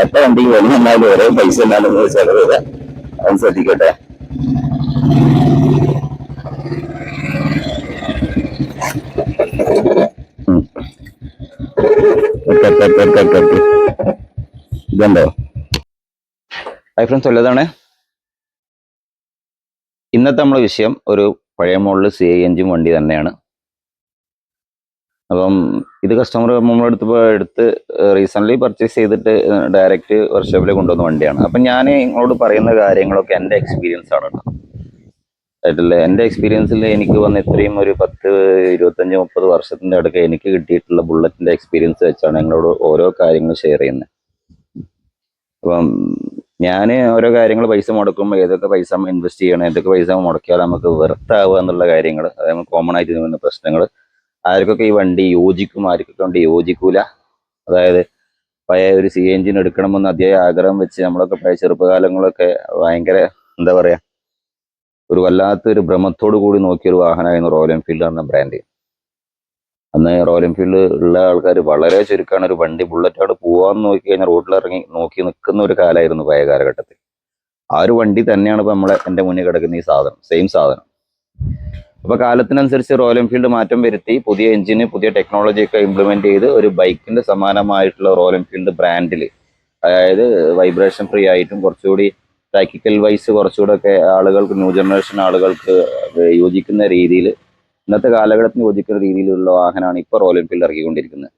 ഒറ്റ വണ്ടിക്ക് വലിയ എന്നാലും ഒരേ പൈസ എന്നാലും ചെലവ് വരാം. അത് ശ്രദ്ധിക്കട്ടെ. ഇതുണ്ടോ? ഹൈ ഫ്രണ്ട്സ്, വല്ലതാണ് ഇന്നത്തെ നമ്മളെ വിഷയം. ഒരു പഴയ മോഡൽ CI എഞ്ചിൻ വണ്ടി തന്നെയാണ്. അപ്പം ഇത് കസ്റ്റമർ നമ്മളെടുത്ത് റീസെൻ്റ്ലി പർച്ചേസ് ചെയ്തിട്ട് ഡയറക്റ്റ് വർക്ക്ഷോപ്പിലേക്ക് കൊണ്ടുവന്ന വണ്ടിയാണ്. അപ്പം ഞാൻ നിങ്ങളോട് പറയുന്ന കാര്യങ്ങളൊക്കെ എൻ്റെ എക്സ്പീരിയൻസ് ആണ് കേട്ടോ. ആയിട്ടില്ല, എൻ്റെ എക്സ്പീരിയൻസിൽ എനിക്ക് വന്ന ഇത്രയും ഒരു 10, 25, 30 വർഷത്തിൻ്റെ അടുക്ക് എനിക്ക് കിട്ടിയിട്ടുള്ള ബുള്ളറ്റിൻ്റെ എക്സ്പീരിയൻസ് വെച്ചാണ് നിങ്ങളോട് ഓരോ കാര്യങ്ങൾ ഷെയർ ചെയ്യുന്നത്. അപ്പം ഞാൻ ഓരോ കാര്യങ്ങൾ പൈസ മുടക്കുമ്പോൾ ഏതൊക്കെ പൈസ ഇൻവെസ്റ്റ് ചെയ്യണം, ഏതൊക്കെ പൈസ മുടക്കിയാൽ നമുക്ക് വെറുത്താവുക എന്നുള്ള കാര്യങ്ങൾ, അതായത് കോമൺ ആയിട്ട് വരുന്ന പ്രശ്നങ്ങൾ, ആർക്കൊക്കെ ഈ വണ്ടി യോജിക്കും, ആർക്കൊക്കെ വണ്ടി യോജിക്കൂല. അതായത് പഴയ ഒരു CI എഞ്ചിൻ എടുക്കണമെന്ന് അതിയായ ആഗ്രഹം വെച്ച് നമ്മളൊക്കെ പഴയ ചെറുപ്പകാലങ്ങളൊക്കെ ഭയങ്കര എന്താ പറയുക, ഒരു വല്ലാത്തൊരു ഭ്രമത്തോടു കൂടി നോക്കിയൊരു വാഹനമായിരുന്നു റോയൽ എൻഫീൽഡ് എന്ന ബ്രാൻഡ്. അന്ന് റോയൽ എൻഫീൽഡ് ഉള്ള ആൾക്കാർ വളരെ ചുരുക്കമാണ്. ഒരു വണ്ടി ബുള്ളറ്റോട് പോകാമെന്ന് നോക്കി കഴിഞ്ഞാൽ റോഡിലിറങ്ങി നോക്കി നിൽക്കുന്ന ഒരു കാലമായിരുന്നു പഴയ കാലഘട്ടത്തിൽ. ആ ഒരു വണ്ടി തന്നെയാണ് ഇപ്പോൾ എൻ്റെ മുന്നിൽ കിടക്കുന്ന ഈ സാധനം, സെയിം സാധനം. അപ്പോൾ കാലത്തിനനുസരിച്ച് റോയൽ എൻഫീൽഡ് മാറ്റം വരുത്തി പുതിയ എഞ്ചിന്, പുതിയ ടെക്നോളജി ഒക്കെ ഇംപ്ലിമെന്റ് ചെയ്ത് ഒരു ബൈക്കിന്റെ സമാനമായിട്ടുള്ള റോയൽ എൻഫീൽഡ് ബ്രാൻഡിൽ, അതായത് വൈബ്രേഷൻ ഫ്രീ ആയിട്ടും കുറച്ചുകൂടി ടാക്ടിക്കൽ വൈസ് കുറച്ചുകൂടെ ഒക്കെ ആളുകൾക്ക്, ന്യൂ ജനറേഷൻ ആളുകൾക്ക് യോജിക്കുന്ന രീതിയിൽ, ഇന്നത്തെ കാലഘട്ടത്തിന് യോജിക്കുന്ന രീതിയിലുള്ള വാഹനമാണ് ഇപ്പോൾ റോയൽ എൻഫീൽഡ് ഇറക്കിക്കൊണ്ടിരിക്കുന്നത്.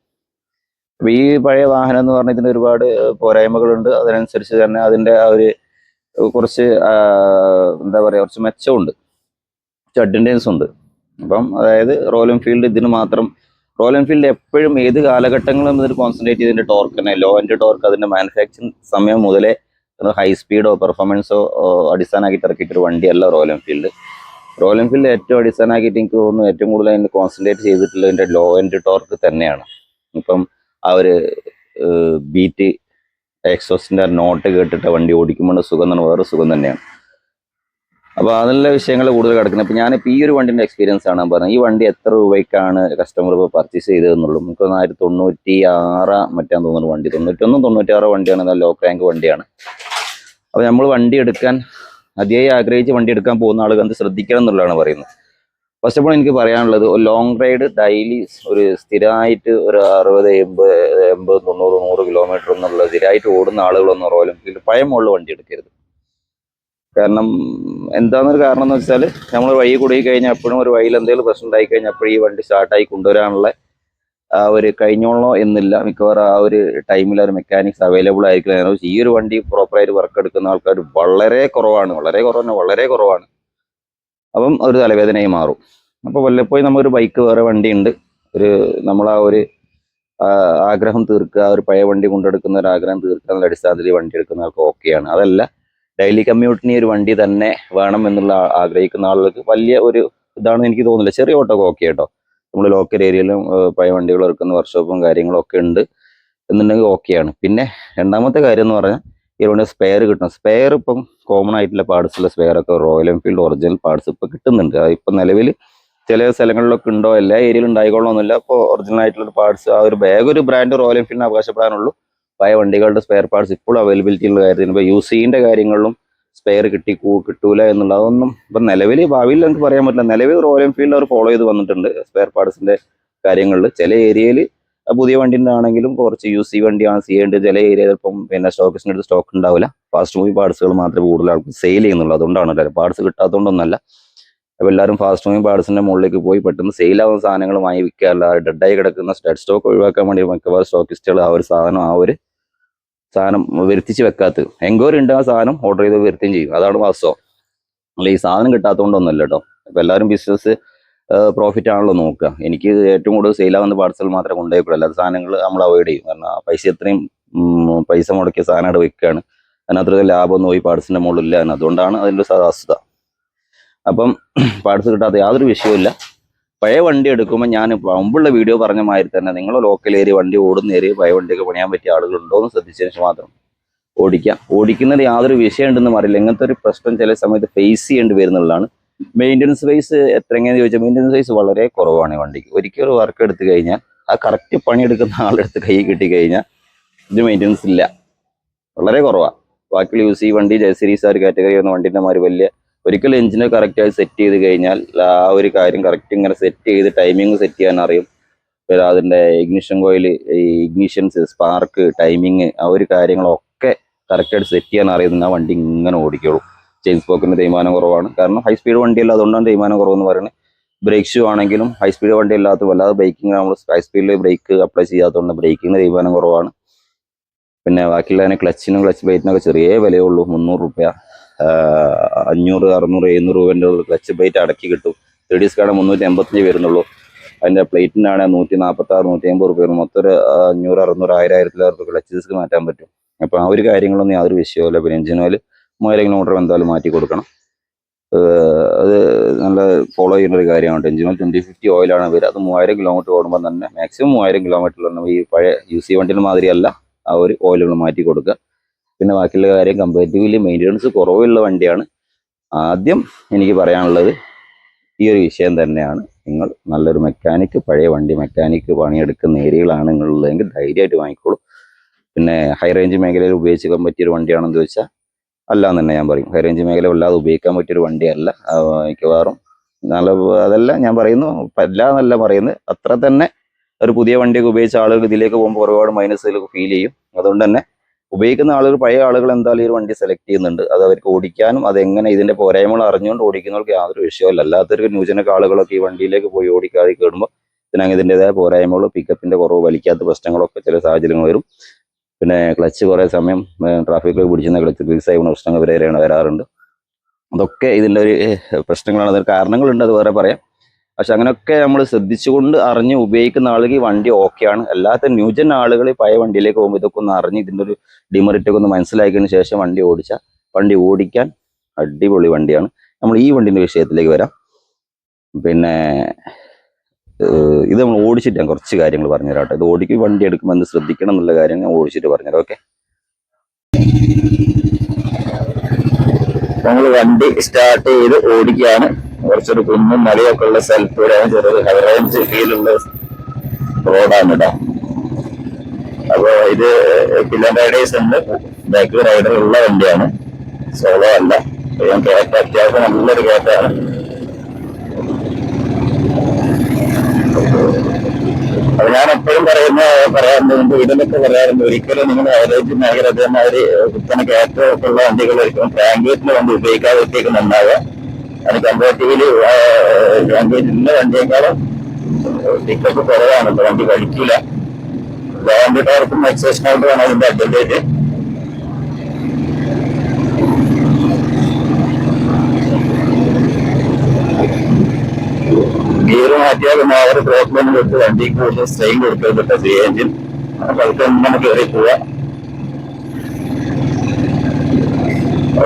അപ്പോൾ ഈ പഴയ വാഹനം എന്ന് പറഞ്ഞാൽ ഇതിന് ഒരുപാട് പോരായ്മകളുണ്ട്. അതിനനുസരിച്ച് തന്നെ അതിൻ്റെ ആ ഒരു കുറച്ച് എന്താ പറയുക, കുറച്ച് മെച്ചമുണ്ട്, കുറച്ച് അഡ്വാൻറ്റേജസ് ഉണ്ട്. അപ്പം അതായത് റോയൽ എൻഫീൽഡ് ഇതിന് മാത്രം, റോയൽ എൻഫീൽഡ് എപ്പോഴും ഏത് കാലഘട്ടങ്ങളും ഇതിന് കോൺസെൻട്രേറ്റ് ചെയ്തതിൻ്റെ ടോർക്ക് തന്നെ, ലോ എൻഡ് ടോർക്ക്, അതിൻ്റെ മാനുഫാക്ചറിങ് സമയം മുതലേ ഹൈ സ്പീഡോ പെർഫോമൻസോ അടിസ്ഥാനമാക്കിയിട്ട് ഇറക്കിയിട്ടൊരു വണ്ടിയല്ല റോയൽ എൻഫീൽഡ്. റോയൽ എൻഫീൽഡ് ഏറ്റവും അടിസ്ഥാനമാക്കിയിട്ട് എനിക്ക് തോന്നുന്നു ഏറ്റവും കൂടുതൽ അതിന് കോൺസെൻട്രേറ്റ് ചെയ്തിട്ടുള്ളതിൻ്റെ ലോ എൻഡ് ടോർക്ക് തന്നെയാണ്. ഇപ്പം ആ ഒരു ബീറ്റ് എക്സോസിൻ്റെ നോട്ട് കേട്ടിട്ട് വണ്ടി ഓടിക്കുമ്പോൾ സുഖം തന്നെ വേറെ സുഖം തന്നെയാണ്. അപ്പോൾ അതിലുള്ള വിഷയങ്ങൾ കൂടുതൽ കിടക്കുന്നത്. അപ്പോൾ ഞാനിപ്പോൾ ഈ ഒരു വണ്ടിൻ്റെ എക്സ്പീരിയൻസ് ആണ് പറഞ്ഞത്. ഈ വണ്ടി എത്ര രൂപയ്ക്കാണ് കസ്റ്റമർ ഇപ്പോൾ പർച്ചേസ് ചെയ്തതെന്നുള്ളൂ. നമുക്ക് 1996 മറ്റാന്ന് തോന്നുന്നു വണ്ടി, 91, 96 വണ്ടിയാണ്. നല്ല ലോ റാങ്ക് വണ്ടിയാണ്. അപ്പോൾ നമ്മൾ വണ്ടി എടുക്കാൻ അതിയായി ആഗ്രഹിച്ച് വണ്ടി എടുക്കാൻ പോകുന്ന ആളുകൾ എന്ത് ശ്രദ്ധിക്കണം എന്നുള്ളതാണ് പറയുന്നത്. ഫസ്റ്റ് ഓഫ് ഓൾ എനിക്ക് പറയാനുള്ളത്, ഒരു ലോങ് റൈഡ് ഡെയിലി ഒരു സ്ഥിരമായിട്ട് ഒരു 60, 80, 90, 100 കിലോമീറ്റർ എന്നുള്ള സ്ഥിരമായിട്ട് ഓടുന്ന ആളുകളൊന്നും റോയൽ എൻഫീൽഡ് പഴയ മോഡൽ വണ്ടി എടുക്കരുത്. കാരണം എന്താണെന്നൊരു കാരണം എന്ന് വെച്ചാൽ, നമ്മൾ വഴി കൂടി കഴിഞ്ഞാൽ എപ്പോഴും ഒരു വഴിയിൽ എന്തെങ്കിലും പ്രശ്നം ഉണ്ടായി കഴിഞ്ഞാൽ അപ്പോഴും ഈ വണ്ടി സ്റ്റാർട്ടായി കൊണ്ടുവരാനുള്ള ആ ഒരു കഴിഞ്ഞോളോ എന്നില്ല. മിക്കവാറും ആ ഒരു ടൈമിൽ ഒരു മെക്കാനിക്സ് അവൈലബിൾ ആയിരിക്കില്ല. ഈ ഒരു വണ്ടി പ്രോപ്പറായിട്ട് വർക്ക് എടുക്കുന്ന ആൾക്കാർ വളരെ കുറവാണ്, വളരെ കുറവാണ്. അപ്പം ഒരു തലവേദനയായി മാറും. അപ്പോൾ വല്ലപ്പോഴും നമുക്കൊരു ബൈക്ക്, വേറെ വണ്ടി ഉണ്ട്, ഒരു നമ്മളാ ഒരു ആഗ്രഹം തീർക്കുക, ഒരു പഴയ വണ്ടി കൊണ്ടെടുക്കുന്ന ഒരു ആഗ്രഹം തീർക്കുക എന്നുള്ള അടിസ്ഥാനത്തിൽ വണ്ടി എടുക്കുന്ന ആൾക്ക് ഓക്കെയാണ്. അതല്ല, ഡെയിലി കമ്മ്യൂട്ടിന് ഒരു വണ്ടി തന്നെ വേണം എന്നുള്ള ആഗ്രഹിക്കുന്ന ആളുകൾക്ക് വലിയ ഒരു ഇതാണെന്ന് എനിക്ക് തോന്നുന്നില്ല. ചെറിയ ഓട്ടോക്കെ ഓക്കെ കേട്ടോ, നമ്മൾ ലോക്കൽ ഏരിയയിലും പഴയ വണ്ടികൾ ഇറക്കുന്ന വർക്ക്ഷോപ്പും കാര്യങ്ങളും ഒക്കെ ഉണ്ട് എന്നുണ്ടെങ്കിൽ ഓക്കെയാണ്. പിന്നെ രണ്ടാമത്തെ കാര്യം എന്ന് പറഞ്ഞാൽ, ഈ വണ്ടി സ്പെയർ കിട്ടണം. സ്പെയർ ഇപ്പം കോമൺ ആയിട്ടുള്ള പാർട്സുള്ള സ്പെയറൊക്കെ റോയൽ എൻഫീൽഡ് ഒറിജിനൽ പാർട്സ് ഇപ്പോൾ കിട്ടുന്നുണ്ട്. ഇപ്പം നിലവിൽ ചില സ്ഥലങ്ങളിലൊക്കെ ഉണ്ടോ, എല്ലാ ഏരിയയിലും ഉണ്ടായിക്കൊള്ളണമെന്നില്ല. അപ്പോൾ ഒറിജിനൽ ആയിട്ടുള്ള പാർട്സ്, ആ ഒരു ഒരു ബ്രാൻഡ് റോയൽ എൻഫീൽഡിന് അവകാശപ്പെടാനുള്ളൂ. പഴയ വണ്ടികളുടെ സ്പെയർ പാർട്സ് ഇപ്പോഴും അവൈലബിലിറ്റി ഉള്ള കാര്യത്തിന്. ഇപ്പോൾ യൂസിൻ്റെ കാര്യങ്ങളിലും സ്പെയർ കിട്ടൂല എന്നുള്ള അതൊന്നും ഇപ്പം നിലവിൽ, ഭാവിയിൽ നമുക്ക് പറയാൻ പറ്റില്ല. നിലവിൽ റോയൽ എൻഫീൽഡ് അവർ ഫോളോ ചെയ്ത് വന്നിട്ടുണ്ട് സ്പെയർ പാർട്സിൻ്റെ കാര്യങ്ങളിൽ. ചില ഏരിയയിൽ പുതിയ വണ്ടിൻ്റെ ആണെങ്കിലും കുറച്ച് UC വണ്ടിയാണ് ചെയ്യേണ്ടത്. ചില ഏരിയ ചിലപ്പം പിന്നെ സ്റ്റോക്കിൻ്റെ അടുത്ത് സ്റ്റോക്ക് ഉണ്ടാവില്ല. ഫാസ്റ്റ് മൂവിങ് പാർട്സുകൾ മാത്രമേ കൂടുതൽ ആൾക്ക് സെയിൽ ചെയ്യുന്നുള്ളൂ. അതുകൊണ്ടാണ് പാർട്സ് കിട്ടാത്തതുകൊണ്ടൊന്നല്ല. അപ്പോൾ എല്ലാവരും ഫാസ്റ്റ് മൂവിങ് പാർട്സിൻ്റെ മുകളിലേക്ക് പോയി പെട്ടെന്ന് സെയിലാവുന്ന സാധനങ്ങൾ വാങ്ങി വിൽക്കാറില്ല. ഡെഡായി കിടക്കുന്ന ഡെഡ് സ്റ്റോക്ക് ഒഴിവാക്കാൻ വേണ്ടി മിക്കവാറും സ്റ്റോക്കിസ്റ്റുകൾ ആ ഒരു സാധനം വരുത്തിച്ച് വെക്കാത്തത്. എൻക്വയറി ഉണ്ട്, ആ സാധനം ഓർഡർ ചെയ്ത് വരുത്തുകയും ചെയ്യും. അതാണ് വാസ്തവം. അല്ല, ഈ സാധനം കിട്ടാത്തതുകൊണ്ടൊന്നുമല്ല കേട്ടോ. അപ്പോൾ എല്ലാവരും ബിസിനസ് പ്രോഫിറ്റ് ആണല്ലോ നോക്കുക. എനിക്ക് ഏറ്റവും കൂടുതൽ സെയിലാവുന്ന പാർട്സുകൾ മാത്രമേ കൊണ്ടുപോയിക്കുള്ളൂ. അല്ലാത്ത സാധനങ്ങൾ നമ്മൾ അവോയ്ഡ് ചെയ്യും. കാരണം ആ പൈസ മുടക്കിയ സാധനം അവിടെ വെക്കുകയാണ്. അതിനകത്തൊരു ലാഭമൊന്നും ഈ പാർട്സിൻ്റെ മുകളിലില്ല. അതുകൊണ്ടാണ് അതിൻ്റെ അവസ്ഥ. അപ്പം പാർട്സ് കിട്ടാത്ത യാതൊരു വിഷയമില്ല. പഴയ വണ്ടി എടുക്കുമ്പോൾ ഞാൻ മുമ്പുള്ള വീഡിയോ പറഞ്ഞ മാതിരി തന്നെ നിങ്ങൾ ലോക്കൽ ഏരിയ, വണ്ടി ഓടുന്ന ഏരിയ, പഴയ വണ്ടിയൊക്കെ പണിയാൻ പറ്റിയ ആളുകളുണ്ടോ എന്ന് ശ്രദ്ധിച്ചതിന് ശേഷം മാത്രം ഓടിക്കുന്നതിൽ യാതൊരു വിഷയം ഉണ്ടെന്ന് അറിയില്ല. ഇങ്ങനത്തെ ഒരു പ്രശ്നം ചില സമയത്ത് ഫേസ് ചെയ്യേണ്ടി വരുന്നുള്ളതാണ്. മെയിൻ്റനൻസ് വൈസ് എങ്ങനെയാണെന്ന് ചോദിച്ചാൽ, മെയിൻ്റനൻസ് വൈസ് വളരെ കുറവാണ് വണ്ടിക്ക്. ഒരിക്കലും വർക്ക് എടുത്തു കഴിഞ്ഞാൽ, ആ കറക്റ്റ് പണിയെടുക്കുന്ന ആളെടുത്ത് കൈ കിട്ടിക്കഴിഞ്ഞാൽ ഇത് മെയിൻ്റനൻസ് ഇല്ല. വളരെ കുറവാണ്. ബാക്കിയുള്ള യൂസ് ഈ വണ്ടി ജെ സീരീസ് ആ ഒരു കാറ്റഗറി വന്ന വണ്ടിൻ്റെ മാതിരി വലിയ ഒരിക്കലും എഞ്ചിനെ കറക്റ്റായി സെറ്റ് ചെയ്ത് കഴിഞ്ഞാൽ ആ ഒരു കാര്യം കറക്റ്റ് ഇങ്ങനെ സെറ്റ് ചെയ്ത് ടൈമിങ് സെറ്റ് ചെയ്യാൻ അറിയും. പിന്നെ അതിൻ്റെ ഇഗ്നിഷൻ കോയിൽ, ഈ ഇഗ്നിഷൻസ്, സ്പാർക്ക്, ടൈമിങ്, ആ ഒരു കാര്യങ്ങളൊക്കെ കറക്റ്റായിട്ട് സെറ്റ് ചെയ്യാൻ അറിയുന്ന ആ വണ്ടി ഇങ്ങനെ ഓടിക്കുള്ളൂ. ചെയിൻ സ്പോക്കിൻ്റെ തേയ്മാനം കുറവാണ്. കാരണം ഹൈ സ്പീഡ് വണ്ടിയല്ല, അതുകൊണ്ടാണ് തേയ്മാനം കുറവെന്ന് പറയുന്നത്. ബ്രേക്ക് ഷൂ ആണെങ്കിലും ഹൈ സ്പീഡ് വണ്ടി അല്ലാത്ത വല്ലാതെ ബ്രേക്കിംഗ് നമ്മൾ ഹൈ സ്പീഡിൽ ബ്രേക്ക് അപ്ലൈ ചെയ്യാത്തതുകൊണ്ട് ബ്രേക്കിംഗ് തേയ്മാനം കുറവാണ്. പിന്നെ ബാക്കിയുള്ളതിന് ക്ലച്ചിനും ക്ലച്ച് പ്ലേറ്റിനൊക്കെ ചെറിയ വിലയേ ഉള്ളൂ. 300 രൂപ, 500, 600, 700 രൂപേൻ്റെ ക്ലച്ച് പ്ലേറ്റ് അടക്കി കിട്ടും. 3D സ്കാഡ് 385 വരുന്നുള്ളൂ. അതിൻ്റെ പ്ലേറ്റിനാണ് 146, 150 രൂപ വരും. മൊത്തം ഒരു 500, 600, 1000 ക്ലച്ച് ഡിസ്ക് മാറ്റാൻ പറ്റും. അപ്പോൾ ആ ഒരു കാര്യങ്ങളൊന്നും യാതൊരു വിഷയമില്ല. പിന്നെ എഞ്ചിൻ ഓയിൽ 3000 കിലോമീറ്റർ എന്തായാലും മാറ്റി കൊടുക്കണം. അത് നല്ല ഫോളോ ചെയ്യുന്ന ഒരു കാര്യമാണ്. എഞ്ചിൻ ഓയിൽ 2050 ഓയിലാണ് വരിക. അത് 3000 കിലോമീറ്റർ ഓടുമ്പോൾ തന്നെ മാക്സിമം 3000 കിലോമീറ്ററിൽ ഈ പഴയ യൂസ് വണ്ടിയുടെ മാതിരിയല്ല, ആ ഒരു ഓയിലുകൾ മാറ്റി കൊടുക്കുക. പിന്നെ ബാക്കിയുള്ള കാര്യം കമ്പാരിറ്റീവ്ലി മെയിൻ്റെനൻസ് കുറവുള്ള വണ്ടിയാണ്. ആദ്യം എനിക്ക് പറയാനുള്ളത് ഈ ഒരു വിഷയം തന്നെയാണ്. നിങ്ങൾ നല്ലൊരു മെക്കാനിക്ക്, പഴയ വണ്ടി മെക്കാനിക്ക് പണിയെടുക്കുന്ന ഏരിയകളാണ് നിങ്ങളുള്ളതെങ്കിൽ ധൈര്യമായിട്ട് വാങ്ങിക്കോളൂ. പിന്നെ ഹൈ റേഞ്ച് മേഖലയിൽ ഉപയോഗിക്കാൻ പറ്റിയൊരു വണ്ടിയാണെന്ന് ചോദിച്ചാൽ അല്ല എന്ന് തന്നെ ഞാൻ പറയും. ഹൈ റേഞ്ച് മേഖല വല്ലാതെ ഉപയോഗിക്കാൻ പറ്റിയൊരു വണ്ടിയല്ല. മിക്കവാറും നല്ല അതല്ല ഞാൻ പറയുന്നു, അല്ല എന്നല്ല പറയുന്നത്. അത്ര തന്നെ ഒരു പുതിയ വണ്ടിയൊക്കെ ഉപയോഗിച്ച ആളുകൾ ഇതിലേക്ക് പോകുമ്പോൾ ഒരുപാട് മൈനസുകൾ ഫീൽ ചെയ്യും. അതുകൊണ്ട് തന്നെ ഉപയോഗിക്കുന്ന ആളുകൾ, പഴയ ആളുകൾ എന്തായാലും ഈ ഒരു വണ്ടി സെലക്ട് ചെയ്യുന്നുണ്ട്. അത് അവർക്ക് ഓടിക്കാനും അതെങ്ങനെ ഇതിന്റെ പോരായ്മകൾ അറിഞ്ഞുകൊണ്ട് ഓടിക്കുന്നവർക്ക് യാതൊരു വിഷയമല്ല. അല്ലാത്തൊരു ന്യൂജനൊക്കെ ആളുകളൊക്കെ ഈ വണ്ടിയിലേക്ക് പോയി ഓടിക്കാതെ കയറുമ്പോൾ ഇതിനങ്ങനെ ഇതിൻ്റെതായ പോരായ്മകൾ, പിക്കപ്പിന്റെ കുറവ്, വലിക്കാത്ത പ്രശ്നങ്ങളൊക്കെ ചില സാഹചര്യങ്ങൾ വരും. പിന്നെ ക്ലച്ച് കുറേ സമയം ട്രാഫിക്കിൽ പിടിച്ചുന്ന ക്ലച്ച് റിലീസ് ആവുന്ന പ്രശ്നങ്ങൾ വരാറുണ്ട്. അതൊക്കെ ഇതിൻ്റെ ഒരു പ്രശ്നങ്ങളാണ്. അതിന് കാരണങ്ങളുണ്ട്, അത് വേറെ പറയാം. പക്ഷെ അങ്ങനെയൊക്കെ നമ്മൾ ശ്രദ്ധിച്ചുകൊണ്ട് അറിഞ്ഞ് ഉപയോഗിക്കുന്ന ആളുകൾ ഈ വണ്ടി ഓക്കെയാണ്. അല്ലാത്ത ന്യൂജൻ ആളുകൾ പഴയ വണ്ടിയിലേക്ക് പോകുമ്പോൾ ഇതൊക്കെ ഒന്ന് അറിഞ്ഞ് ഇതിൻ്റെ ഒരു ഡിമെറിറ്റൊക്കെ ഒന്ന് മനസ്സിലാക്കിയതിന് ശേഷം വണ്ടി ഓടിക്കാൻ അടിപൊളി വണ്ടിയാണ്. നമ്മൾ ഈ വണ്ടിൻ്റെ വിഷയത്തിലേക്ക് വരാം. പിന്നെ ഇത് നമ്മൾ ഓടിച്ചിട്ട് ഞാൻ കുറച്ച് കാര്യങ്ങൾ പറഞ്ഞുതരാം കേട്ടോ. ഇത് വണ്ടി എടുക്കുമ്പോൾ എന്ത് ശ്രദ്ധിക്കണം എന്നുള്ള കാര്യം ഞാൻ ഓടിച്ചിട്ട് പറഞ്ഞുതരാം. ഓക്കെ, നമ്മൾ വണ്ടി സ്റ്റാർട്ട് ചെയ്ത് ഓടിക്കുകയാണ്. കുറച്ചൊരു കുന്നും മലയൊക്കെ ഉള്ള സ്ഥലത്തൂടെയാണ്, ചെറിയൊരു ഹൈ റേഞ്ച് ഫീലുള്ള റോഡാണ് കേട്ടോ. അപ്പൊ ഇത് കിലോ റൈഡേഴ്സ് ഉണ്ട്, ബാക്ക് റൈഡർ ഉള്ള വണ്ടിയാണ്, സോളോ അല്ല. ഞാൻ കയറ്റ അത്യാവശ്യം നല്ലൊരു കയറ്റാണ്. അപ്പൊ ഞാൻ എപ്പോഴും പറയാറുണ്ട്, ഇതിലൊക്കെ പറയാറുണ്ട്, ഒരിക്കലും നിങ്ങൾ ഹൈറേഞ്ച് മേഖല അതേമാതിരി കുത്തനെ കയറ്റമൊക്കെ ഉള്ള വണ്ടികളായിരിക്കും ടാങ്കേറ്റിന്റെ വണ്ടി ഉപയോഗിക്കാതിരിക്കും നന്നാവുക. അത് കമ്പാരിറ്റീവ്ലി ടാങ്കേറ്റിന്റെ വണ്ടിയേക്കാളും പിക്കപ്പ് കുറവാണ്. ഇപ്പൊ വണ്ടി കഴിക്കില്ല. വണ്ടി ടോർക്കും എക്സേഷനായിട്ട് വേണം അതിന്റെ അഡ്വാൻറ്റേജ്. ഗിയർ മാറ്റിയാൽ പിന്നെ ആ ഒരു പ്രോബ്ലം കൊടുത്ത് വണ്ടിക്ക് കൂടുതൽ സ്ട്രെയിൻ കൊടുക്കരുത്. സി എഞ്ചിൻ നമുക്ക് കയറി പോവാ.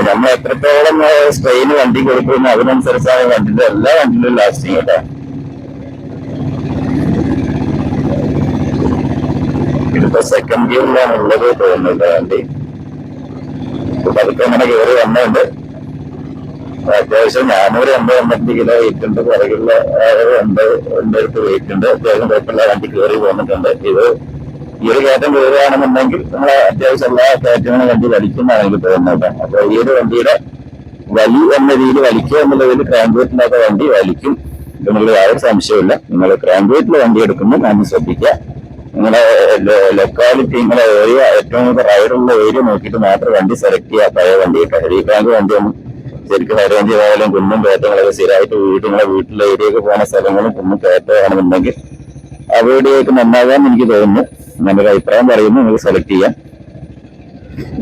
നമ്മൾ എത്രത്തോളം സ്ട്രെയിൻ വണ്ടി കൊടുക്കുന്നു അതിനനുസരിച്ചാണ് വണ്ടിന്റെ എല്ലാ വണ്ടിയിലും ലാസ്റ്റിങ് കേട്ടോ. ഇതിപ്പോ സെക്കൻഡ് ഗിയറിലാണ് ഉള്ളത് തോന്നുന്നില്ല വണ്ടി. അതൊക്കെ അങ്ങനെ കയറി വന്നുണ്ട്. അത്യാവശ്യം 485 കിലോ വെയിറ്റ് ഉണ്ട്. പുറകിലുള്ള 80 വെയിറ്റ് ഉണ്ട്. അത്യാവശ്യം കുഴപ്പമില്ല, വണ്ടി കയറി പോന്നിട്ടുണ്ട്. ഈ ഒരു കയറ്റം കയറുകയാണെന്നുണ്ടെങ്കിൽ നമ്മൾ അത്യാവശ്യം എല്ലാ കയറ്റങ്ങളും വണ്ടി വലിക്കുന്നതാണ് എനിക്ക് തോന്നുന്നത്. അപ്പൊ ഈ ഒരു വണ്ടിയുടെ വലി എന്ന രീതിയിൽ വലിക്കുക എന്നുള്ളതിൽ ക്രാങ്ക് വെയിറ്റിനൊക്കെ വണ്ടി വലിക്കും എന്നുള്ള യാതൊരു സംശയമില്ല. നിങ്ങൾ ക്രാങ്ക് വെയിറ്റിൽ വണ്ടി എടുക്കുമ്പോൾ നമ്മൾ ശ്രദ്ധിക്കുക. നിങ്ങളെ ലൊക്കാലിറ്റി, നിങ്ങളെ ഏരിയ, ഏറ്റവും കൂടുതൽ റൈഡുള്ള ഏരിയ നോക്കിയിട്ട് മാത്രം വണ്ടി സെലക്ട് ചെയ്യുക. പഴയ വണ്ടി ഹെവി ക്രാങ്ക് വണ്ടിയൊന്നും ശരിക്കും ഹൈ റേഞ്ച് പോയാലും കുന്നും കയറ്റങ്ങളൊക്കെ സ്ഥിരമായിട്ട് നിങ്ങളെ വീട്ടിലെ ഏരിയയൊക്കെ പോകുന്ന സ്ഥലങ്ങളും കുന്നും കയറ്റമാണെന്നുണ്ടെങ്കിൽ അവരുടെയൊക്കെ നന്നാകാൻ എനിക്ക് തോന്നുന്നു. ഞാനൊരു അഭിപ്രായം പറയുന്നു, നിങ്ങൾക്ക് സെലക്ട് ചെയ്യാം.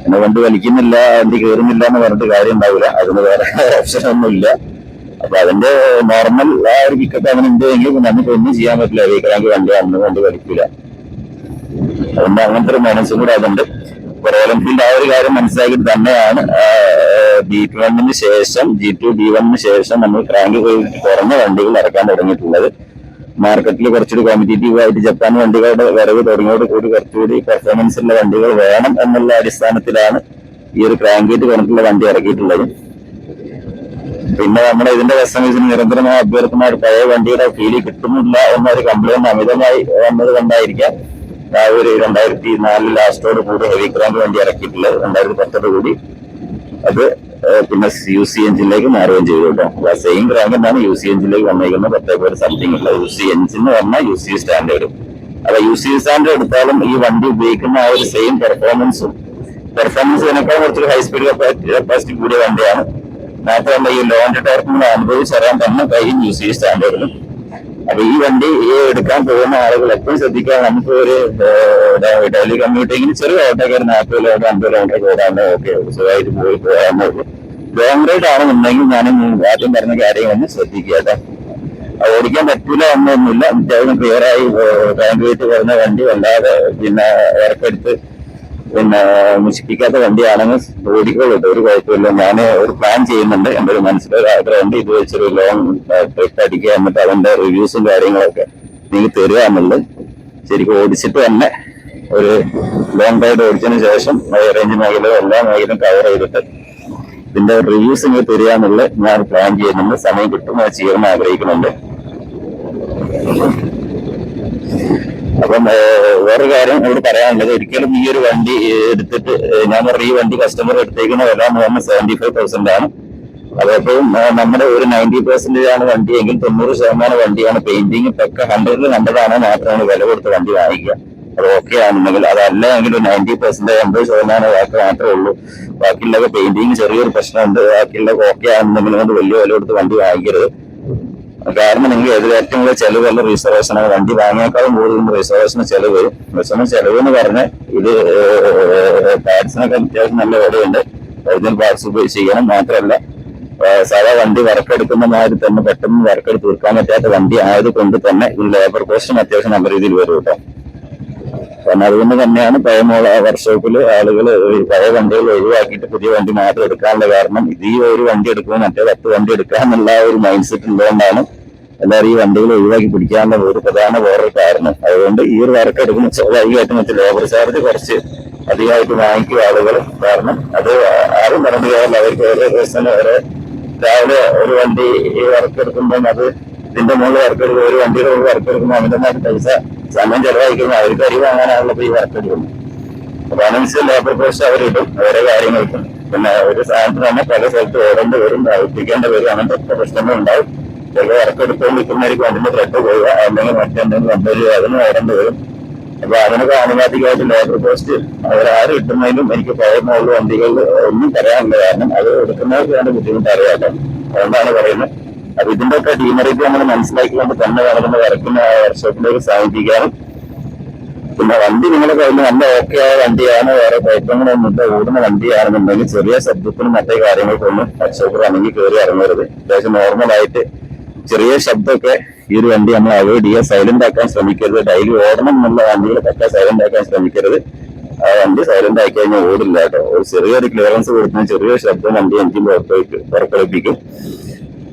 പിന്നെ വണ്ടി വലിക്കുന്നില്ല, വണ്ടി കയറുന്നില്ല എന്ന് പറഞ്ഞിട്ട് കാര്യം ഉണ്ടാവില്ല. അതിന് വേറെ ഓപ്ഷൻ ഒന്നുമില്ല. അപ്പൊ അതിന്റെ നോർമൽ ആ ഒരു പിക്കപ്പ് അങ്ങനെ ഉണ്ടെങ്കിൽ നമുക്ക് ഒന്നും ചെയ്യാൻ പറ്റില്ല. വീക്കറാങ്കി വണ്ടി അന്ന് വണ്ടി വലിക്കില്ല. അതുകൊണ്ട് അങ്ങനത്തെ ഒരു മനസ്സും കൂടെ അതുണ്ട്. റോയൽ എൻഫീൽഡ് ആ ഒരു കാര്യം മനസ്സിലാക്കിയിട്ട് തന്നെയാണ് B1 ശേഷം G2 B1 ശേഷം നമ്മൾ ക്രാങ്ക് കുറഞ്ഞ വണ്ടികൾ ഇറക്കാൻ തുടങ്ങിയിട്ടുള്ളത്. മാർക്കറ്റിൽ കുറച്ചുകൂടി കോമ്പറ്റീറ്റീവ് ആയിട്ട് ജപ്പാൻ വണ്ടികളുടെ വരവ് തുടങ്ങിയോട് കൂടി കുറച്ചുകൂടി പെർഫോമൻസ് ഉള്ള വണ്ടികൾ വേണം എന്നുള്ള അടിസ്ഥാനത്തിലാണ് ഈ ഒരു ക്രാങ്കേറ്റ് പറഞ്ഞിട്ടുള്ള വണ്ടി ഇറക്കിയിട്ടുള്ളത്. പിന്നെ നമ്മുടെ ഇതിന്റെ കസ്റ്റമേഴ്സിന് നിരന്തരമായ അഭ്യർത്ഥന പഴയ വണ്ടിയുടെ ഫീല് കിട്ടുന്നില്ല എന്നൊരു കംപ്ലൈന്റ് അമിതമായി വന്നത് കൊണ്ടായിരിക്കാം ആ ഒരു 2004 ലാസ്റ്റോട് കൂടി ഹെവി ക്രാങ്ക് വണ്ടി ഇറക്കിയിട്ടുള്ളത്. 2010 കൂടി അത് പിന്നെ UC എഞ്ചിനിലേക്ക് മാറുകയും ചെയ്തു കേട്ടോ. സെയിം ക്രാങ്ക് തന്നെയാണ് UC എഞ്ചിനിലേക്ക് വന്നിരിക്കുന്നത്. 10 സംതിങ് ഉള്ള UC എഞ്ചിൻ എന്ന് പറഞ്ഞാൽ UC സ്റ്റാൻഡേർഡ്. അപ്പൊ UC സ്റ്റാൻഡേർഡ് എടുത്താലും ഈ വണ്ടി ഉപയോഗിക്കുന്ന ആ ഒരു സെയിം പെർഫോമൻസ് ഇതിനേക്കാൾ കുറച്ചൊരു ഹൈ സ്പീഡ് കപ്പാസിറ്റി കൂടിയ വണ്ടിയാണ്. മാത്രമല്ല ഈ ലോഞ്ച് ടോർക്കിനെ അനുഭവിച്ചറിയാൻ തന്നെ കഴിയും UC സ്റ്റാൻഡേർഡിലും. അപ്പൊ ഈ വണ്ടി എടുക്കാൻ പോകുന്ന ആളുകൾ എപ്പോഴും ശ്രദ്ധിക്കാൻ, നമുക്ക് ഒരു ഡെയിലി കമ്മ്യൂട്ടിങ്ങിന് ചെറിയ ഓട്ടോക്കാരൻ 40 കിലോമീറ്റർ 50 കിലോമീറ്റർ ഓടാനോ ഓക്കെ സുഖമായിട്ട് പോകാനോ ഉള്ളൂ. ലോങ് റൈഡ് ആണെന്നുണ്ടെങ്കിൽ ഞാൻ ആദ്യം പറഞ്ഞ കാര്യങ്ങളൊന്നും ശ്രദ്ധിക്കുക കേട്ടോ. ഓടിക്കാൻ പറ്റില്ല എന്നൊന്നുമില്ല. അത്യാവശ്യം ക്ലിയർ ആയി ടാങ്ക് വെയിറ്റ് കുറഞ്ഞ വണ്ടി വല്ലാതെ പിന്നെ ഇറക്കെടുത്ത് പിന്നെ മുഷിപ്പിക്കാത്ത വണ്ടിയാണെങ്കിൽ ഓടിക്കോളൂ, ഒരു കുഴപ്പമില്ല. ഞാൻ ഒരു പ്ലാൻ ചെയ്യുന്നുണ്ട്. എൻ്റെ ഒരു മനസ്സിലൊരു ആഗ്രഹമുണ്ട്, ഇത് വെച്ചൊരു ലോങ് ട്രിപ്പ് അടിക്കുക, എന്നിട്ട് അതിന്റെ റിവ്യൂസും കാര്യങ്ങളൊക്കെ നിങ്ങൾക്ക് തരിക എന്നുള്ളത്. ശരിക്കും ഓടിച്ചിട്ട് തന്നെ ഒരു ലോങ് റൈഡ് ഓടിച്ചതിന് ശേഷം റേഞ്ച് മേഖലയും എല്ലാ മേഖലയും കവർ ചെയ്തിട്ട് ഇതിന്റെ റിവ്യൂസ് നിങ്ങൾക്ക് തരിക എന്നുള്ളത് ഞാൻ പ്ലാൻ ചെയ്യുന്നുണ്ട്. സമയം കിട്ടുമ്പോൾ ചെയ്യാൻ ആഗ്രഹിക്കുന്നുണ്ട്. അപ്പം വേറെ കാര്യം ഇവിടെ പറയാനുള്ളത്, ഒരിക്കലും ഈ ഒരു വണ്ടി എടുത്തിട്ട് ഞാൻ പറഞ്ഞ ഈ വണ്ടി കസ്റ്റമർ എടുത്തേക്കുന്ന വില എന്ന് പറഞ്ഞാൽ 75,000 ആണ്. അതേപ്പോഴും നമ്മുടെ ഒരു 90% ആണ് വണ്ടിയെങ്കിൽ 90% വണ്ടിയാണ് പെയിന്റിങ് പക്ക 100ൽ 100 ആണ് മാത്രമാണ് വില കൊടുത്ത് വണ്ടി വാങ്ങിക്കുക. അത് ഓക്കെ ആണെന്നുണ്ടെങ്കിൽ, അതല്ല എങ്കിൽ 90% 80% വാക്ക് മാത്രമേ ഉള്ളൂ. ബാക്കിയുള്ളതൊക്കെ പെയിന്റിങ് ചെറിയൊരു പ്രശ്നമുണ്ട്. ബാക്കിയുള്ളതൊക്കെ ഓക്കെ ആണെന്നുണ്ടെങ്കിൽ കൊണ്ട് വലിയ വില കൊടുത്ത് വണ്ടി വാങ്ങിക്കരുത്. കാരണം നിങ്ങൾ ഏറ്റവും കൂടുതൽ ചെലവല്ല റിസർവേഷനാണ്. വണ്ടി വാങ്ങിയേക്കാളും കൂടുതലും റിസർവേഷന് ചെലവ് വരും. റിസർവേഷൻ ചെലവ് എന്ന് പറഞ്ഞാൽ ഇത് പാർട്സിനൊക്കെ അത്യാവശ്യം നല്ല വിലയുണ്ട്. ഒറിജിനൽ പാർട്സ് ചെയ്യണം. മാത്രമല്ല സാധാ വണ്ടി വർക്കെടുക്കുന്ന മാതിരി തന്നെ പെട്ടെന്ന് വർക്കെടുത്ത് തീർക്കാൻ പറ്റാത്ത വണ്ടി ആയതുകൊണ്ട് തന്നെ ഇതിൽ ലേബർ കോസ്റ്റും അത്യാവശ്യം നല്ല രീതിയിൽ വരും കേട്ടോ. കാരണം അതുകൊണ്ട് തന്നെയാണ് പഴയ വർക്ക്ഷോപ്പിൽ ആളുകൾ പഴയ വണ്ടികൾ ഒഴിവാക്കിയിട്ട് പുതിയ വണ്ടി മാത്രം എടുക്കാനുള്ള കാരണം. ഇത് ഈ ഒരു വണ്ടി എടുക്കുമ്പോൾ മറ്റേ 10 വണ്ടി എടുക്കാന്നുള്ള ഒരു മൈൻഡ് സെറ്റ് ഉള്ളതുകൊണ്ടാണ് എല്ലാവരും ഈ വണ്ടികൾ ഒഴിവാക്കി പിടിക്കാനുള്ള ഒരു പ്രധാന വേറൊരു കാരണം. അതുകൊണ്ട് ഈ ഒരു വർക്ക് എടുക്കുന്ന സ്വാഭാവികമായിട്ടും മറ്റു ലേബർ ചാർജ് കുറച്ച് അധികമായിട്ട് വാങ്ങിക്കും ആളുകൾ. കാരണം അത് ആരും പറഞ്ഞു പോയാൽ അവർക്ക് ഓരോ ദിവസം ഓരോ രാവിലെ ഒരു വണ്ടി വർക്ക് എടുക്കുമ്പോൾ അത് ഇതിന്റെ മുകളിൽ വർക്ക് എടുക്കും, ഒരു വണ്ടിയുടെ മുകളിൽ വർക്ക് എടുക്കുമ്പോൾ അമിതമായിട്ട് പൈസ സമയം ചെലവഴിക്കുമ്പോൾ അവർക്ക് അരി വാങ്ങാനാണല്ലോ ഈ വർക്ക് എടുക്കുന്നത്. അപ്പൊ അതനുസരിച്ച് ലേബർ കോസ്റ്റ് അവരിടും ഓരോ കാര്യങ്ങൾക്കും. പിന്നെ ഒരു സാധനത്തിന് തന്നെ പല സ്ഥലത്ത് ഓടേണ്ടി വരും, എത്തിക്കേണ്ടി വരും. അങ്ങനത്തെ പ്രശ്നങ്ങൾ ഉണ്ടാവും. ചില വർക്ക് എടുത്തുകൊണ്ടിരിക്കുന്നവർക്ക് അതിന്റെ ത്രെഡ് പോവുക, അല്ലെങ്കിൽ മറ്റെന്തെങ്കിലും കമ്പനി അതിന് ഓടേണ്ടി വരും. അപ്പൊ അതിനൊക്കെ ആനുപാതികമായിട്ട് ലേബർ കോസ്റ്റ് അവരാരും കിട്ടുന്നതിലും എനിക്ക് പഴയ മോളിൽ വണ്ടികളിൽ ഒന്നും പറയാനില്ല. കാരണം അത് എടുക്കുന്നവർക്ക് വേണ്ട ബുദ്ധിമുട്ട് അറിയാട്ടോ. അതുകൊണ്ടാണ് പറയുന്നത്. അപ്പൊ ഇതിന്റെ ഒക്കെ ഡീമറിറ്റ് നമ്മൾ മനസ്സിലാക്കിക്കൊണ്ട് തന്നെ വേണമെന്ന് വരയ്ക്കുന്ന വർക്ക്ഷോപ്പിലേക്ക് സമീപിക്കാനും. പിന്നെ വണ്ടി നിങ്ങളുടെ കയ്യിൽ നല്ല ഓക്കെ ആയ വണ്ടിയാണ്, വേറെ കുഴപ്പങ്ങളൊന്നും ഓടുന്ന വണ്ടിയാണെന്നുണ്ടെങ്കിൽ ചെറിയ ശബ്ദത്തിനും മറ്റേ കാര്യങ്ങൾക്കൊന്നും വർക്ക്ഷോപ്പ് റണ്ണിങ് കയറി ഇറങ്ങരുത്. അത്യാവശ്യം നോർമലായിട്ട് ചെറിയ ശബ്ദമൊക്കെ ഈ ഒരു വണ്ടി നമ്മൾ അവോയ്ഡ് ചെയ്യുക. സൈലന്റ് ആക്കാൻ ശ്രമിക്കരുത്. ഡെയിലി ഓടണം എന്നുള്ള വണ്ടികൾ പക്ക സൈലന്റ് ആക്കാൻ ശ്രമിക്കരുത്. ആ വണ്ടി സൈലന്റ് ആക്കി കഴിഞ്ഞാൽ ഓടില്ല കേട്ടോ. ഒരു ചെറിയൊരു ക്ലിയറൻസ് കൊടുക്കുന്ന ചെറിയ ശബ്ദം വണ്ടി എഞ്ചിൻ പുറപ്പെടുപ്പിക്കും.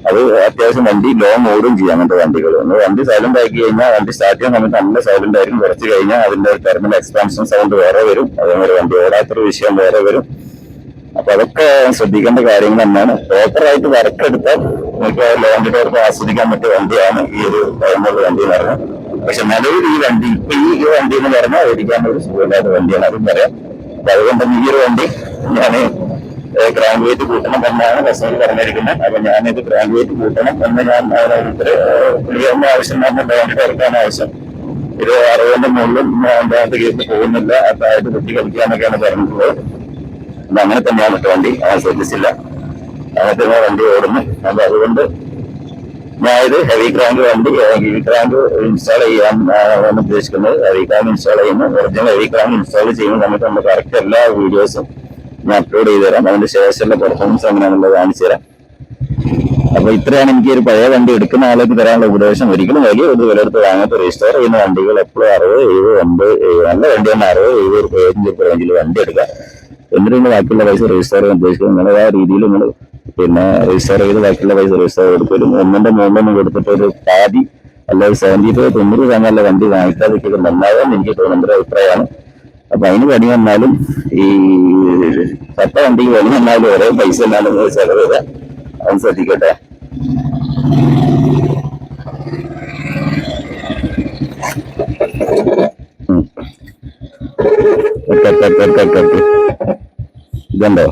അത് അത്യാവശ്യം വണ്ടി ലോങ് ഓടും ചെയ്യാം അങ്ങനത്തെ വണ്ടികൾ. വണ്ടി സൈലന്റ് ആക്കി കഴിഞ്ഞാൽ വണ്ടി സ്റ്റാർട്ട് ചെയ്യുന്ന സമയത്ത് നല്ല സൈലന്റ് ആയിരിക്കും. കുറച്ച് കഴിഞ്ഞാൽ അതിന്റെ ഒരു തെർമൽ എക്സ്പാൻഷൻ സൗണ്ട് വേറെ വരും. അതേപോലെ വണ്ടി ഓടാത്തൊരു വിഷയം വേറെ വരും. അപ്പൊ അതൊക്കെ ശ്രദ്ധിക്കേണ്ട കാര്യങ്ങൾ തന്നെയാണ്. പ്രോപ്പറായിട്ട് വർക്ക് എടുത്താൽ നമുക്ക് ലോഞ്ച് ടോർക്ക് ആസ്വദിക്കാൻ പറ്റിയ വണ്ടിയാണ് ഈ ഒരു പഴമുള്ള വണ്ടി എന്ന് പറഞ്ഞാൽ. പക്ഷെ നിലവിൽ ഈ വണ്ടി ഇപ്പൊ ഈ വണ്ടി എന്ന് പറഞ്ഞാൽ ഓടിക്കാൻ ഒരു സുഖമില്ലാത്ത വണ്ടിയാണ്, അതും പറയാം. അപ്പൊ അതുകൊണ്ട് ഈ ഒരു വണ്ടി ഞാൻ ക്രാങ്ക് വെയിറ്റ് കൂട്ടണം എന്നാണ് കസ്റ്റമർ പറഞ്ഞിരിക്കുന്നത്. അപ്പൊ ഞാനിത് ക്രാങ്ക് വെയിറ്റ് കൂട്ടണം എന്ന് ഞാൻ ക്ലിയറിന്റെ ആവശ്യം ലോഞ്ച് ടോർക്കാണ് ആവശ്യം. ഇത് 60ന്റെ മുകളിലും അതിനകത്ത് കേട്ട് പോകുന്നില്ല. അതായത് കുട്ടി കളിക്കാന്നൊക്കെയാണ് പറഞ്ഞിട്ടുള്ളത്. അങ്ങനെ തന്നെയാണ് വണ്ടി, ശ്രദ്ധിച്ചില്ല. അങ്ങനത്തെ വണ്ടി ഓടുന്നു. അപ്പൊ അതുകൊണ്ട് ഞാൻ ഇത് ഹെവി ക്രാങ്ക് വണ്ടി ഹെവി ക്രാങ്ക് ഇൻസ്റ്റാൾ ചെയ്യാൻ ഉദ്ദേശിക്കുന്നത്. ഹെവി ക്രാങ്ക് ഇൻസ്റ്റാൾ ചെയ്യുന്നു. ഒറിജിനൽ ഹെവി ക്രാങ്ക് ഇൻസ്റ്റാൾ ചെയ്യുന്ന സമയത്ത് നമ്മൾ കറക്റ്റ് എല്ലാ വീഡിയോസും ഞാൻ അപ്ലോഡ് ചെയ്ത് തരാം. അതിന്റെ ശേഷമുള്ള പെർഫോമൻസ് എങ്ങനെയാണെന്നുള്ളത് കാണിച്ചു തരാം. അപ്പൊ ഇത്രയാണ് എനിക്ക് ഒരു പഴയ വണ്ടി എടുക്കുന്ന ആൾക്ക് തരാനുള്ള ഉപദേശം. ഒരിക്കലും വലിയ ഒരു വില എടുത്ത് വാങ്ങാത്ത രജിസ്റ്റർ ചെയ്യുന്ന വണ്ടികൾ എപ്പോഴും 60, 70, 80 നല്ല വണ്ടിയാണ്. 60, 70 റേഞ്ചിൽ വണ്ടി എടുക്കുക. എന്നിട്ട് നിങ്ങൾ ബാക്കിയുള്ള പൈസ രജിസ്റ്റർ ചെയ്യാൻ ഉദ്ദേശിക്കുന്നത് നിങ്ങൾ ആ രീതിയിൽ നിങ്ങൾ പിന്നെ രജിസ്റ്റർ ചെയ്ത് ബാക്കിയുള്ള പൈസ രജിസ്റ്റർ കൊടുക്കലും 1ന്റെ 3 കൊടുത്തിട്ട് ഒരു പാതി അല്ലെങ്കിൽ 70-90 വണ്ടി വാങ്ങിക്കാതിരിക്കുന്നത് നന്നാകാൻ എനിക്ക് തോന്നുന്ന ഒരു അഭിപ്രായമാണ്. അപ്പൊ അതിന് പണി വന്നാലും ഈ ചത്ത വണ്ടിക്ക് പണി വന്നാലും ഒരേ പൈസ എന്നാലും ചെലവ് വരിക. അത് ശ്രദ്ധിക്കട്ടെ. കട്ട് കട്ട് കട്ട് ഇതുണ്ടോ